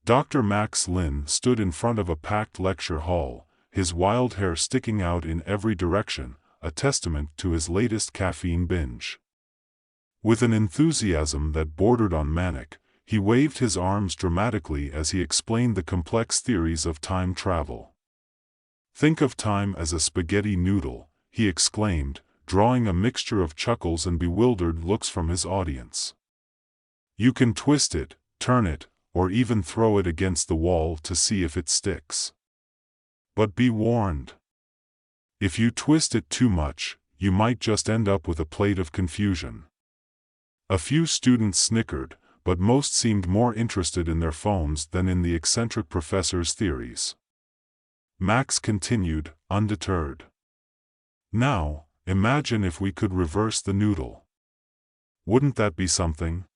Dr. Max Lin stood in front of a packed lecture hall, his wild hair sticking out in every direction, a testament to his latest caffeine binge. With an enthusiasm that bordered on manic, he waved his arms dramatically as he explained the complex theories of time travel. "Think of time as a spaghetti noodle," he exclaimed, drawing a mixture of chuckles and bewildered looks from his audience. "You can twist it, turn it, or even throw it against the wall to see if it sticks. But be warned. If you twist it too much, you might just end up with a plate of confusion." A few students snickered, but most seemed more interested in their phones than in the eccentric professor's theories. Max continued, undeterred. "Now, imagine if we could reverse the noodle. Wouldn't that be something?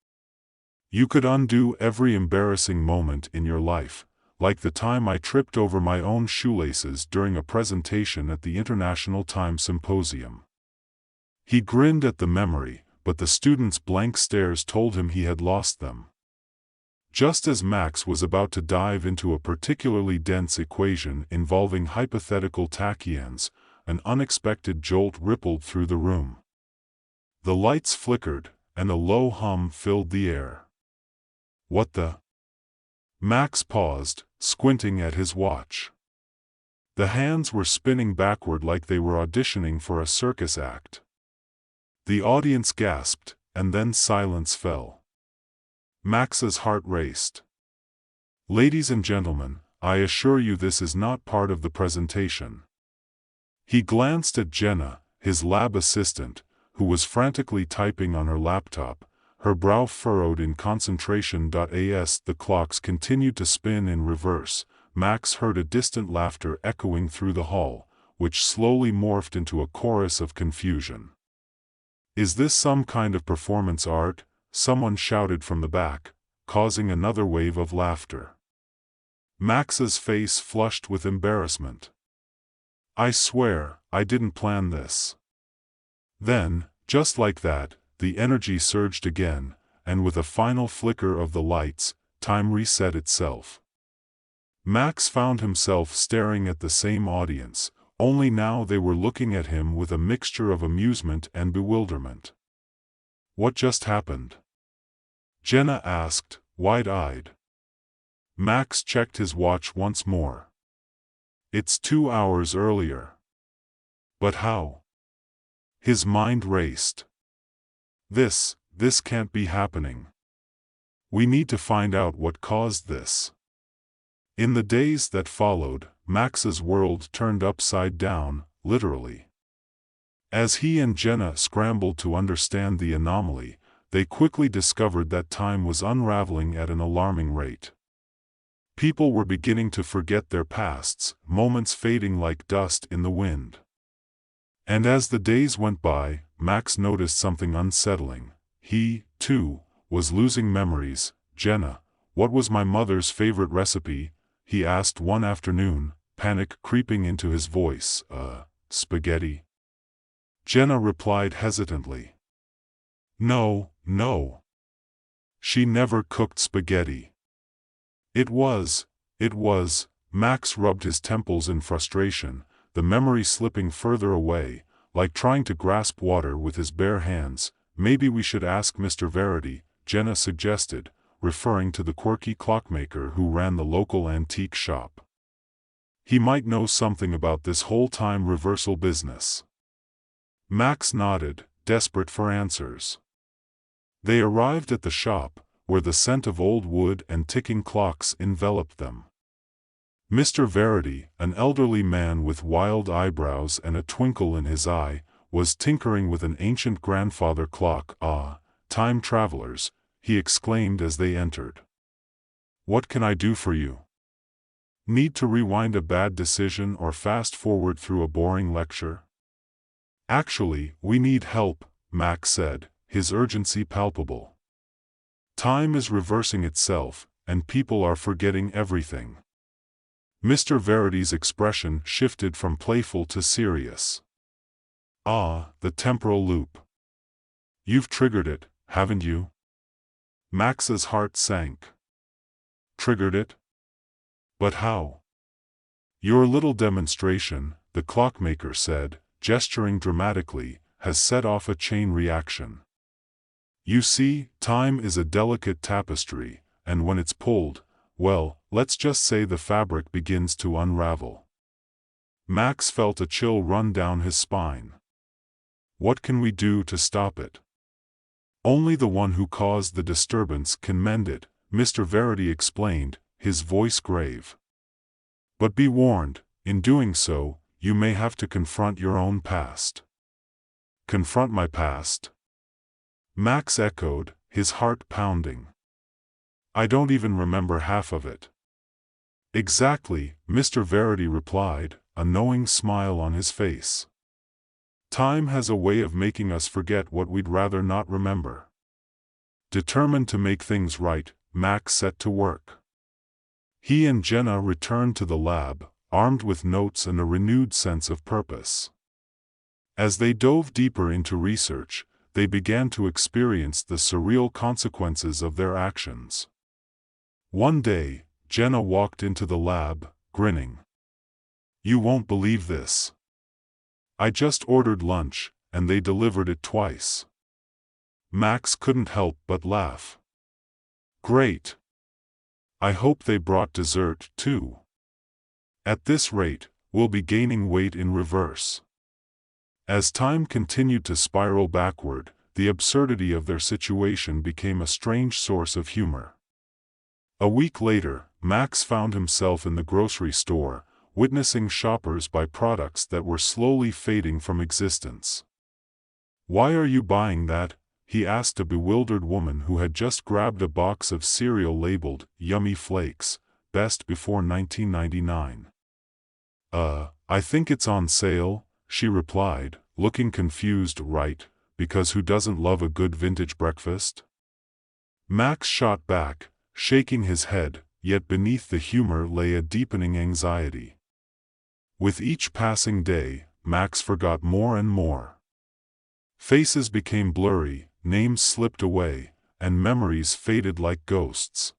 You could undo every embarrassing moment in your life, like the time I tripped over my own shoelaces during a presentation at the International Time Symposium." He grinned at the memory, but the students' blank stares told him he had lost them. Just as Max was about to dive into a particularly dense equation involving hypothetical tachyons, an unexpected jolt rippled through the room. The lights flickered, and a low hum filled the air. "What the?" Max paused, squinting at his watch. The hands were spinning backward like they were auditioning for a circus act. The audience gasped, and then silence fell. Max's heart raced. "Ladies and gentlemen, I assure you this is not part of the presentation." He glanced at Jenna, his lab assistant, who was frantically typing on her laptop, her brow furrowed in concentration. As the clocks continued to spin in reverse, Max heard a distant laughter echoing through the hall, which slowly morphed into a chorus of confusion. "Is this some kind of performance art?" someone shouted from the back, causing another wave of laughter. Max's face flushed with embarrassment. "I swear, I didn't plan this." Then, just like that, the energy surged again, and with a final flicker of the lights, time reset itself. Max found himself staring at the same audience, only now they were looking at him with a mixture of amusement and bewilderment. "What just happened?" Jenna asked, wide-eyed. Max checked his watch once more. "It's 2 hours earlier." "But how?" His mind raced. This can't be happening. We need to find out what caused this." In the days that followed, Max's world turned upside down, literally. As he and Jenna scrambled to understand the anomaly, they quickly discovered that time was unraveling at an alarming rate. People were beginning to forget their pasts, moments fading like dust in the wind. And as the days went by, Max noticed something unsettling. He, too, was losing memories. "Jenna, what was my mother's favorite recipe?" he asked one afternoon, panic creeping into his voice. Spaghetti." Jenna replied hesitantly. No. She never cooked spaghetti." It was. Max rubbed his temples in frustration, the memory slipping further away, like trying to grasp water with his bare hands. "Maybe we should ask Mr. Verity," Jenna suggested, referring to the quirky clockmaker who ran the local antique shop. "He might know something about this whole time reversal business." Max nodded, desperate for answers. They arrived at the shop, where the scent of old wood and ticking clocks enveloped them. Mr. Verity, an elderly man with wild eyebrows and a twinkle in his eye, was tinkering with an ancient grandfather clock. "Ah, time travelers," he exclaimed as they entered. "What can I do for you? Need to rewind a bad decision or fast forward through a boring lecture?" "Actually, we need help," Max said, his urgency palpable. "Time is reversing itself, and people are forgetting everything." Mr. Verity's expression shifted from playful to serious. "Ah, the temporal loop. You've triggered it, haven't you?" Max's heart sank. triggered it? But how? Your little demonstration, the clockmaker said, gesturing dramatically, has set off a chain reaction. You see, time is a delicate tapestry, and when it's pulled, well, let's just say the fabric begins to unravel. Max felt a chill run down his spine. What can we do to stop it? Only the one who caused the disturbance can mend it, Mr. Verity explained, his voice grave. But be warned, in doing so, you may have to confront your own past. Confront my past? Max echoed, his heart pounding. I don't even remember half of it. Exactly, Mr. Verity replied, a knowing smile on his face. Time has a way of making us forget what we'd rather not remember. Determined to make things right, Max set to work. He and Jenna returned to the lab, armed with notes and a renewed sense of purpose. As they dove deeper into research, they began to experience the surreal consequences of their actions. One day, Jenna walked into the lab, grinning. You won't believe this. I just ordered lunch, and they delivered it twice. Max couldn't help but laugh. Great. I hope they brought dessert, too. At this rate, we'll be gaining weight in reverse. As time continued to spiral backward, the absurdity of their situation became a strange source of humor. A week later, Max found himself in the grocery store, witnessing shoppers buy products that were slowly fading from existence. Why are you buying that? He asked a bewildered woman who had just grabbed a box of cereal labeled, Yummy Flakes, best before 1999. I think it's on sale, she replied, looking confused. Right, because who doesn't love a good vintage breakfast? Max shot back, shaking his head, yet beneath the humor lay a deepening anxiety. With each passing day, Max forgot more and more. Faces became blurry, names slipped away, and memories faded like ghosts.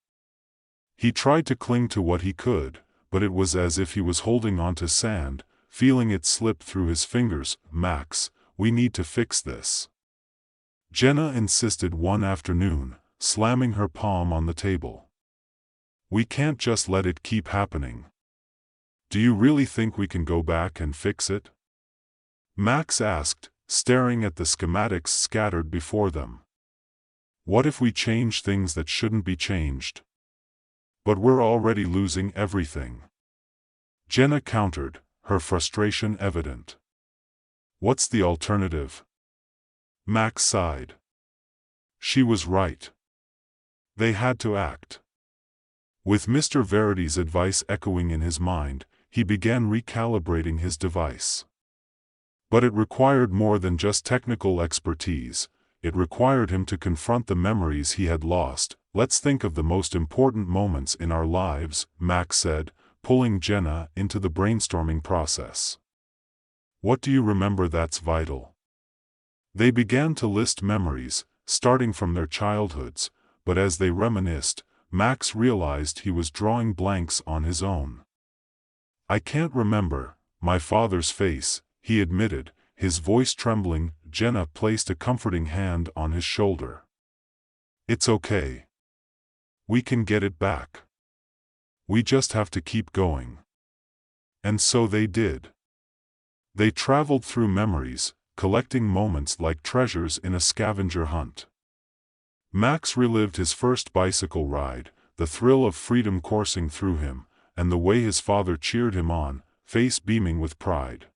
He tried to cling to what he could, but it was as if he was holding onto sand, feeling it slip through his fingers. Max, we need to fix this. Jenna insisted one afternoon, slamming her palm on the table. We can't just let it keep happening. Do you really think we can go back and fix it? Max asked, staring at the schematics scattered before them. What if we change things that shouldn't be changed? But we're already losing everything. Jenna countered, her frustration evident. What's the alternative? Max sighed. She was right. They had to act. With Mr. Verity's advice echoing in his mind, he began recalibrating his device. But it required more than just technical expertise. It required him to confront the memories he had lost. Let's think of the most important moments in our lives, Max said, pulling Jenna into the brainstorming process. What do you remember that's vital? They began to list memories, starting from their childhoods, but as they reminisced, Max realized he was drawing blanks on his own. I can't remember my father's face, he admitted, his voice trembling. Jenna placed a comforting hand on his shoulder. It's okay. We can get it back. We just have to keep going. And so they did. They traveled through memories, collecting moments like treasures in a scavenger hunt. Max relived his first bicycle ride, the thrill of freedom coursing through him, and the way his father cheered him on, face beaming with pride.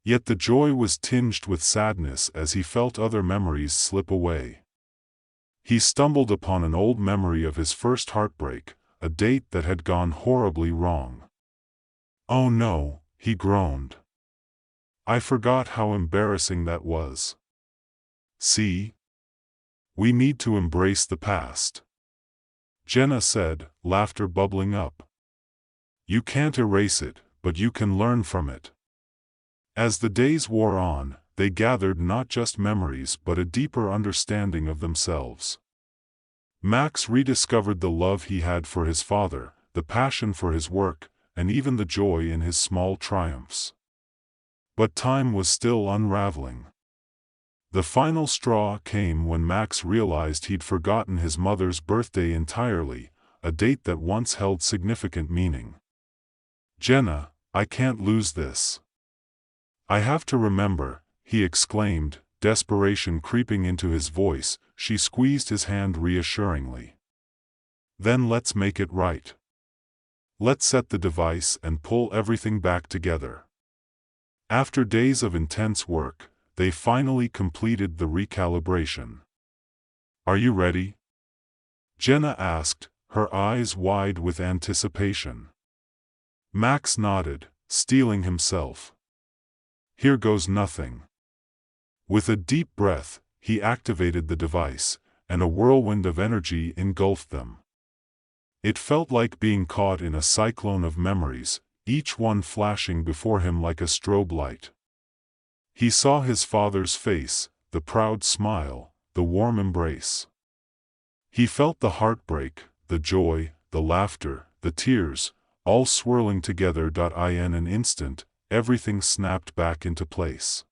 Yet the joy was tinged with sadness as he felt other memories slip away. He stumbled upon an old memory of his first heartbreak, a date that had gone horribly wrong. Oh no, he groaned. I forgot how embarrassing that was. See? We need to embrace the past. Jenna said, laughter bubbling up. You can't erase it, but you can learn from it. As the days wore on, they gathered not just memories but a deeper understanding of themselves. Max rediscovered the love he had for his father, the passion for his work, and even the joy in his small triumphs. But time was still unraveling. The final straw came when Max realized he'd forgotten his mother's birthday entirely, a date that once held significant meaning. "Jenna, I can't lose this. I have to remember," he exclaimed, desperation creeping into his voice. She squeezed his hand reassuringly. "Then let's make it right. Let's set the device and pull everything back together." After days of intense work, they finally completed the recalibration. "Are you ready?" Jenna asked, her eyes wide with anticipation. Max nodded, steeling himself. "Here goes nothing." With a deep breath, he activated the device, and a whirlwind of energy engulfed them. It felt like being caught in a cyclone of memories, each one flashing before him like a strobe light. He saw his father's face, the proud smile, the warm embrace. He felt the heartbreak, the joy, the laughter, the tears, all swirling together. In an instant, everything snapped back into place.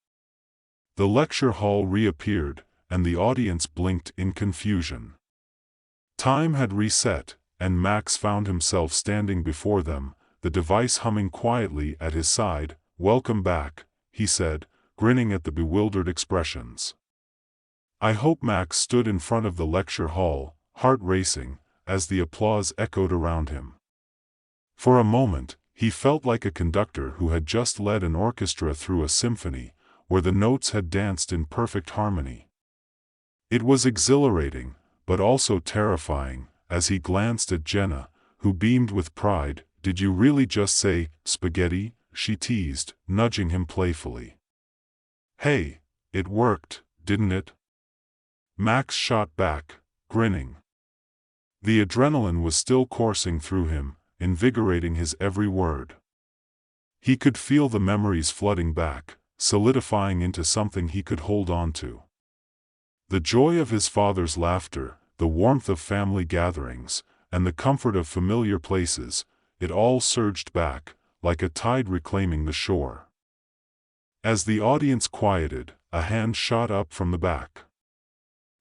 The lecture hall reappeared, and the audience blinked in confusion. Time had reset, and Max found himself standing before them, the device humming quietly at his side. "Welcome back," he said, grinning at the bewildered expressions. "I hope." Max stood in front of the lecture hall, heart racing, as the applause echoed around him. For a moment, he felt like a conductor who had just led an orchestra through a symphony, where the notes had danced in perfect harmony. It was exhilarating, but also terrifying, as he glanced at Jenna, who beamed with pride. "Did you really just say, spaghetti?" she teased, nudging him playfully. "Hey, it worked, didn't it?" Max shot back, grinning. The adrenaline was still coursing through him, invigorating his every word. He could feel the memories flooding back, solidifying into something he could hold on to. The joy of his father's laughter, the warmth of family gatherings, and the comfort of familiar places, it all surged back, like a tide reclaiming the shore. As the audience quieted, a hand shot up from the back.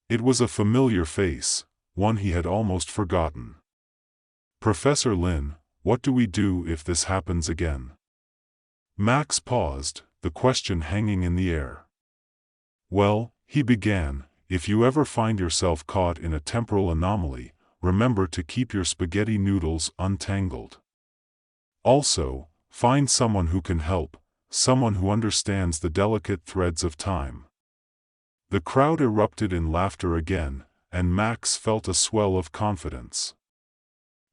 It was a familiar face, one he had almost forgotten. "Professor Lin, what do we do if this happens again?" Max paused, the question hanging in the air. "Well," he began, "if you ever find yourself caught in a temporal anomaly, remember to keep your spaghetti noodles untangled. Also, find someone who can help, someone who understands the delicate threads of time." The crowd erupted in laughter again, and Max felt a swell of confidence.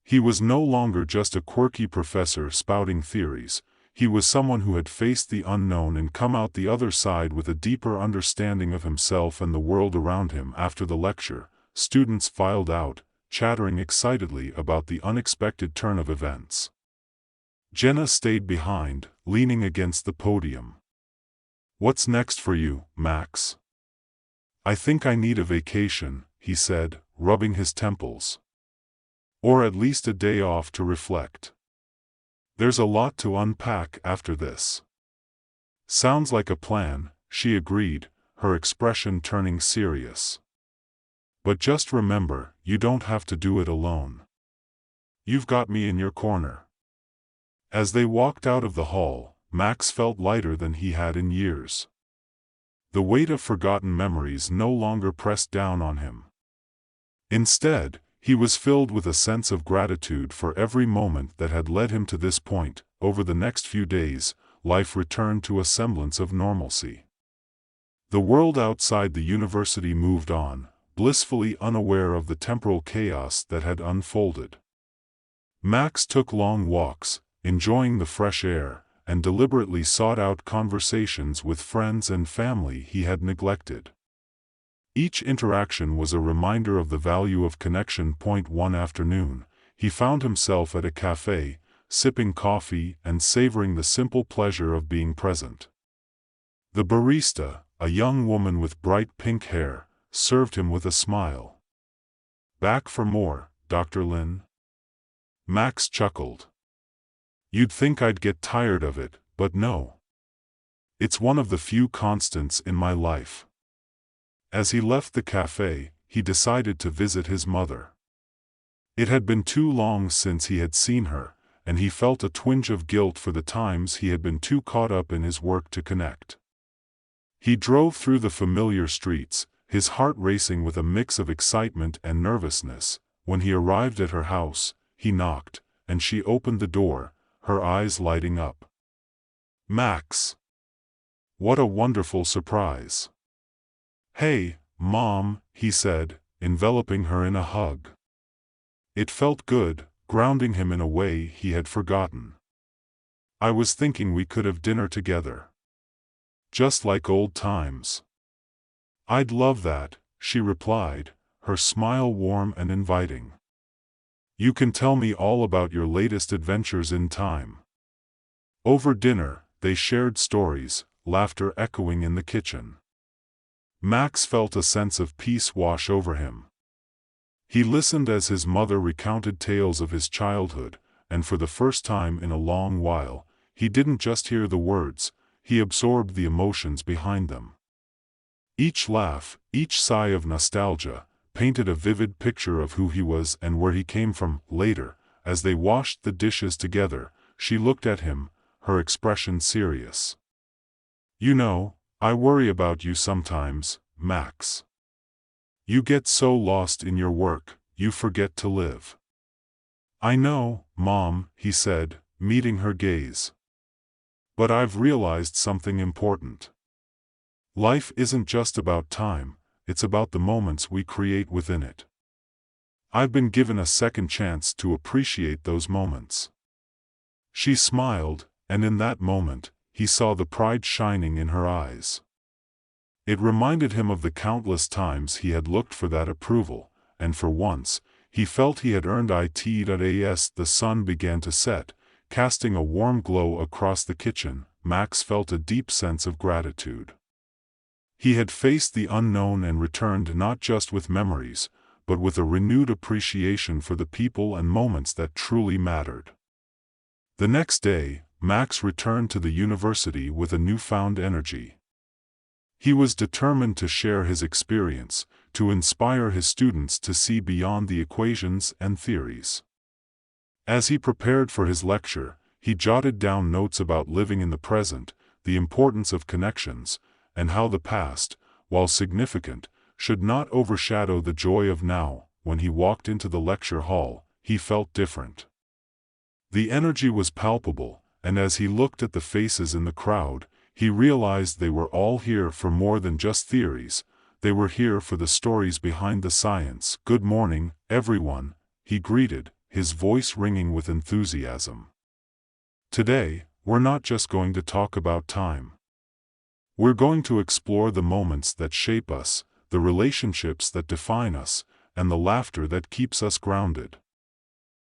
He was no longer just a quirky professor spouting theories. He was someone who had faced the unknown and come out the other side with a deeper understanding of himself and the world around him. After the lecture, students filed out, chattering excitedly about the unexpected turn of events. Jenna stayed behind, leaning against the podium. "What's next for you, Max?" "I think I need a vacation," he said, rubbing his temples. "Or at least a day off to reflect. There's a lot to unpack after this." "Sounds like a plan," she agreed, her expression turning serious. "But just remember, you don't have to do it alone. You've got me in your corner." As they walked out of the hall, Max felt lighter than he had in years. The weight of forgotten memories no longer pressed down on him. Instead, he was filled with a sense of gratitude for every moment that had led him to this point. Over the next few days, life returned to a semblance of normalcy. The world outside the university moved on, blissfully unaware of the temporal chaos that had unfolded. Max took long walks, enjoying the fresh air, and deliberately sought out conversations with friends and family he had neglected. Each interaction was a reminder of the value of connection. One afternoon, he found himself at a cafe, sipping coffee and savoring the simple pleasure of being present. The barista, a young woman with bright pink hair, served him with a smile. Back for more, Dr. Lin? Max chuckled. You'd think I'd get tired of it, but no. It's one of the few constants in my life. As he left the cafe, he decided to visit his mother. It had been too long since he had seen her, and he felt a twinge of guilt for the times he had been too caught up in his work to connect. He drove through the familiar streets, his heart racing with a mix of excitement and nervousness. When he arrived at her house, he knocked, and she opened the door, her eyes lighting up. Max! What a wonderful surprise! Hey, Mom, he said, enveloping her in a hug. It felt good, grounding him in a way he had forgotten. I was thinking we could have dinner together. Just like old times. I'd love that, she replied, her smile warm and inviting. You can tell me all about your latest adventures in time. Over dinner, they shared stories, laughter echoing in the kitchen. Max felt a sense of peace wash over him. He listened as his mother recounted tales of his childhood, and for the first time in a long while, he didn't just hear the words, he absorbed the emotions behind them. Each laugh, each sigh of nostalgia, painted a vivid picture of who he was and where he came from. Later, as they washed the dishes together, she looked at him, her expression serious. You know, I worry about you sometimes, Max. You get so lost in your work, you forget to live. I know, Mom, he said, meeting her gaze. But I've realized something important. Life isn't just about time, it's about the moments we create within it. I've been given a second chance to appreciate those moments. She smiled, and in that moment, he saw the pride shining in her eyes. It reminded him of the countless times he had looked for that approval, and for once, he felt he had earned it. As the sun began to set, casting a warm glow across the kitchen, Max felt a deep sense of gratitude. He had faced the unknown and returned not just with memories, but with a renewed appreciation for the people and moments that truly mattered. The next day, Max returned to the university with a newfound energy. He was determined to share his experience, to inspire his students to see beyond the equations and theories. As he prepared for his lecture, he jotted down notes about living in the present, the importance of connections, and how the past, while significant, should not overshadow the joy of now. When he walked into the lecture hall, he felt different. The energy was palpable, and as he looked at the faces in the crowd, he realized they were all here for more than just theories, they were here for the stories behind the science. Good morning, everyone, he greeted, his voice ringing with enthusiasm. Today, we're not just going to talk about time. We're going to explore the moments that shape us, the relationships that define us, and the laughter that keeps us grounded.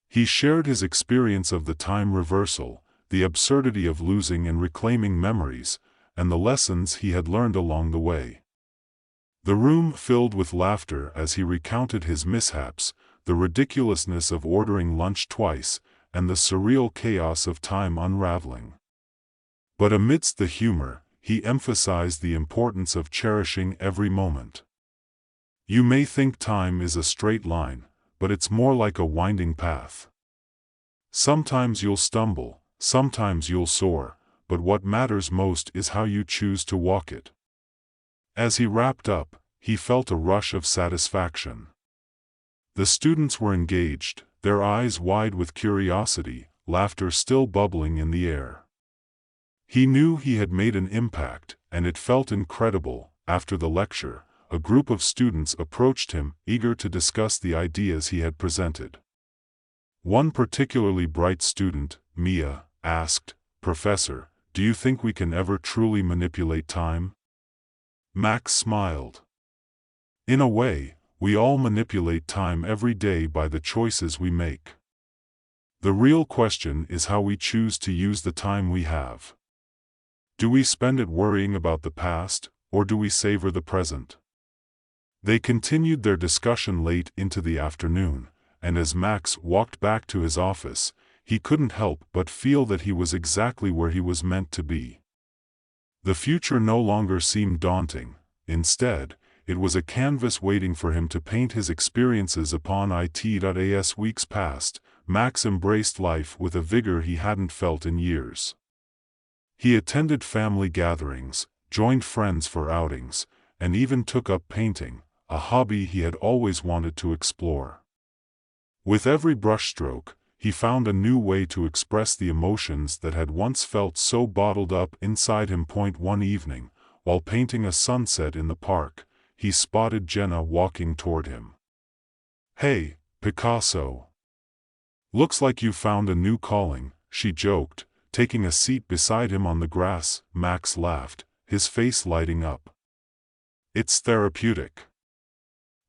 He shared his experience of the time reversal, the absurdity of losing and reclaiming memories, and the lessons he had learned along the way. The room filled with laughter as he recounted his mishaps, the ridiculousness of ordering lunch twice, and the surreal chaos of time unraveling. But amidst the humor, he emphasized the importance of cherishing every moment. You may think time is a straight line, but it's more like a winding path. Sometimes you'll stumble, sometimes you'll soar, but what matters most is how you choose to walk it. As he wrapped up, he felt a rush of satisfaction. The students were engaged, their eyes wide with curiosity, laughter still bubbling in the air. He knew he had made an impact, and it felt incredible. After the lecture, a group of students approached him, eager to discuss the ideas he had presented. One particularly bright student, Mia, asked, "Professor, do you think we can ever truly manipulate time?" Max smiled. In a way, we all manipulate time every day by the choices we make. The real question is how we choose to use the time we have. Do we spend it worrying about the past, or do we savor the present? They continued their discussion late into the afternoon, and as Max walked back to his office, he couldn't help but feel that he was exactly where he was meant to be. The future no longer seemed daunting. Instead, it was a canvas waiting for him to paint his experiences upon it.as weeks passed. Max embraced life with a vigor he hadn't felt in years. He attended family gatherings, joined friends for outings, and even took up painting, a hobby he had always wanted to explore. With every brushstroke, he found a new way to express the emotions that had once felt so bottled up inside him. One evening, while painting a sunset in the park, he spotted Jenna walking toward him. "Hey, Picasso. Looks like you found a new calling," she joked, taking a seat beside him on the grass. Max laughed, his face lighting up. "It's therapeutic.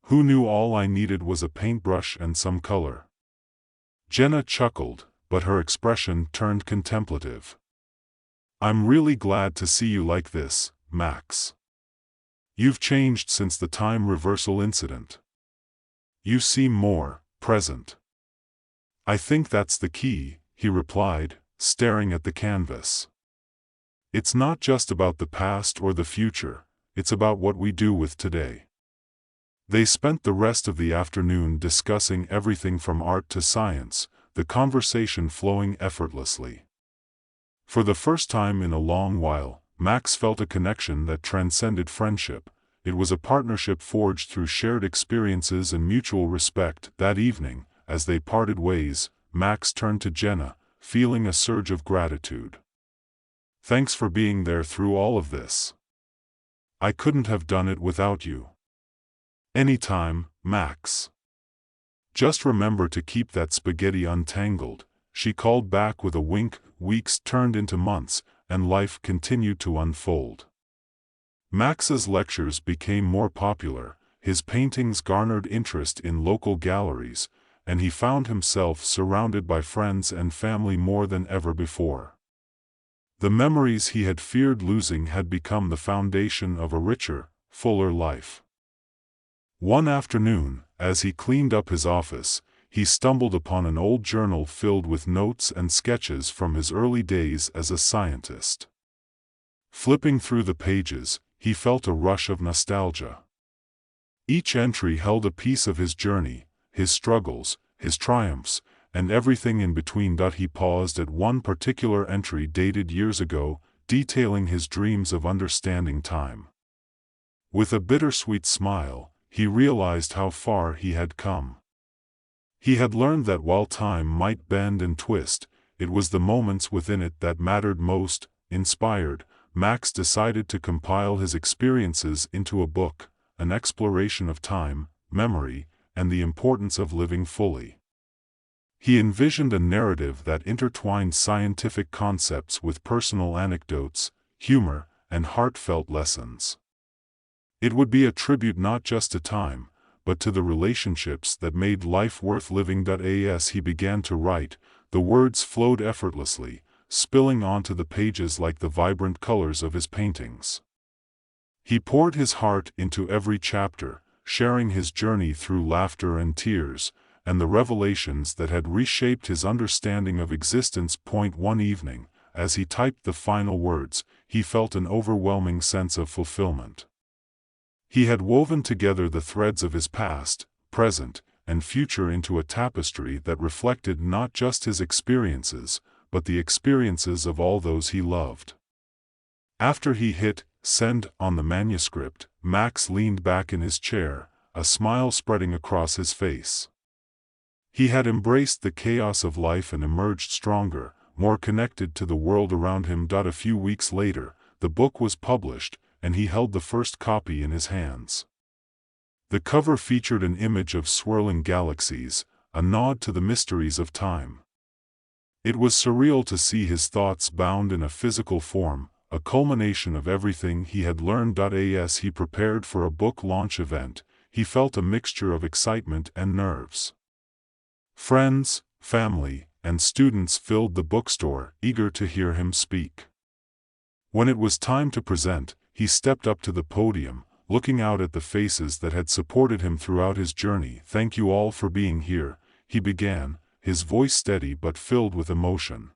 Who knew all I needed was a paintbrush and some color?" Jenna chuckled, but her expression turned contemplative. "I'm really glad to see you like this, Max. You've changed since the time reversal incident. You seem more present." "I think that's the key," he replied, staring at the canvas. "It's not just about the past or the future, it's about what we do with today." They spent the rest of the afternoon discussing everything from art to science, the conversation flowing effortlessly. For the first time in a long while, Max felt a connection that transcended friendship. It was a partnership forged through shared experiences and mutual respect. That evening, as they parted ways, Max turned to Jenna, feeling a surge of gratitude. "Thanks for being there through all of this. I couldn't have done it without you." "Anytime, Max. Just remember to keep that spaghetti untangled," she called back with a wink. Weeks turned into months, and life continued to unfold. Max's lectures became more popular, his paintings garnered interest in local galleries, and he found himself surrounded by friends and family more than ever before. The memories he had feared losing had become the foundation of a richer, fuller life. One afternoon, as he cleaned up his office, he stumbled upon an old journal filled with notes and sketches from his early days as a scientist. Flipping through the pages, he felt a rush of nostalgia. Each entry held a piece of his journey, his struggles, his triumphs, and everything in between. He paused at one particular entry dated years ago, detailing his dreams of understanding time. With a bittersweet smile, he realized how far he had come. He had learned that while time might bend and twist, it was the moments within it that mattered most. Inspired, Max decided to compile his experiences into a book, an exploration of time, memory, and the importance of living fully. He envisioned a narrative that intertwined scientific concepts with personal anecdotes, humor, and heartfelt lessons. It would be a tribute not just to time, but to the relationships that made life worth living. As he began to write, the words flowed effortlessly, spilling onto the pages like the vibrant colors of his paintings. He poured his heart into every chapter, sharing his journey through laughter and tears, and the revelations that had reshaped his understanding of existence. One evening, as he typed the final words, he felt an overwhelming sense of fulfillment. He had woven together the threads of his past, present, and future into a tapestry that reflected not just his experiences, but the experiences of all those he loved. After he hit send on the manuscript, Max leaned back in his chair, a smile spreading across his face. He had embraced the chaos of life and emerged stronger, more connected to the world around him. A few weeks later, the book was published, and he held the first copy in his hands. The cover featured an image of swirling galaxies, a nod to the mysteries of time. It was surreal to see his thoughts bound in a physical form, a culmination of everything he had learned. As he prepared for a book launch event, he felt a mixture of excitement and nerves. Friends, family, and students filled the bookstore, eager to hear him speak. When it was time to present, he stepped up to the podium, looking out at the faces that had supported him throughout his journey. "Thank you all for being here," he began, his voice steady but filled with emotion.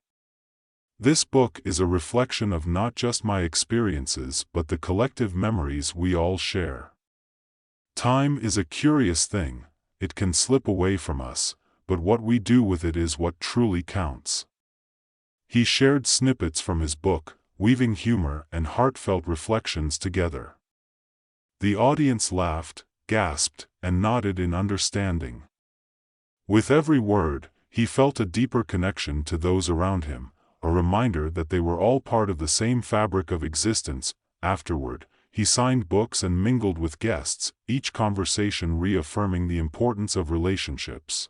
"This book is a reflection of not just my experiences but the collective memories we all share. Time is a curious thing, it can slip away from us, but what we do with it is what truly counts." He shared snippets from his book, weaving humor and heartfelt reflections together. The audience laughed, gasped, and nodded in understanding. With every word, he felt a deeper connection to those around him, a reminder that they were all part of the same fabric of existence. Afterward, he signed books and mingled with guests, each conversation reaffirming the importance of relationships.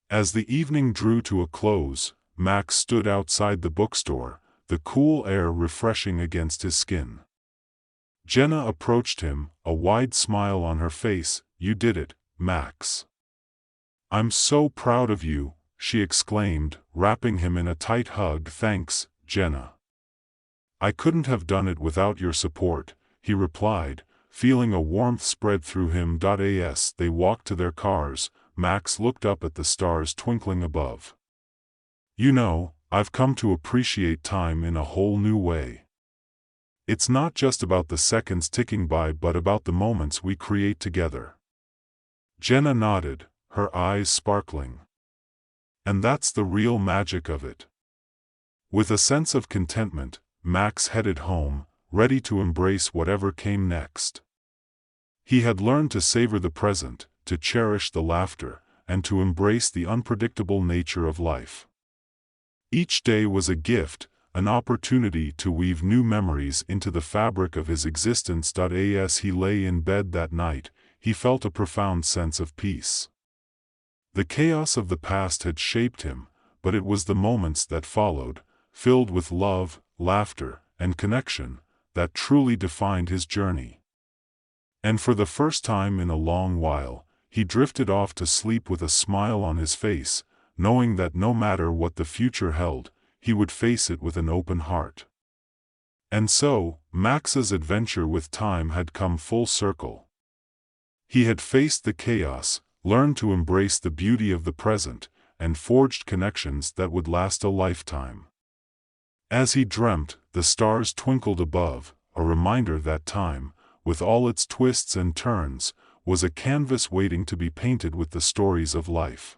As the evening drew to a close, Max stood outside the bookstore, the cool air refreshing against his skin. Jenna approached him, a wide smile on her face. "You did it, Max. I'm so proud of you," she exclaimed, wrapping him in a tight hug. "Thanks, Jenna. I couldn't have done it without your support," he replied, feeling a warmth spread through him. As they walked to their cars, Max looked up at the stars twinkling above. "You know, I've come to appreciate time in a whole new way. It's not just about the seconds ticking by but about the moments we create together." Jenna nodded, her eyes sparkling. "And that's the real magic of it." With a sense of contentment, Max headed home, ready to embrace whatever came next. He had learned to savor the present, to cherish the laughter, and to embrace the unpredictable nature of life. Each day was a gift, an opportunity to weave new memories into the fabric of his existence. As he lay in bed that night, he felt a profound sense of peace. The chaos of the past had shaped him, but it was the moments that followed, filled with love, laughter, and connection, that truly defined his journey. And for the first time in a long while, he drifted off to sleep with a smile on his face, knowing that no matter what the future held, he would face it with an open heart. And so, Max's adventure with time had come full circle. He had faced the chaos, learned to embrace the beauty of the present, and forged connections that would last a lifetime. As he dreamt, the stars twinkled above, a reminder that time, with all its twists and turns, was a canvas waiting to be painted with the stories of life.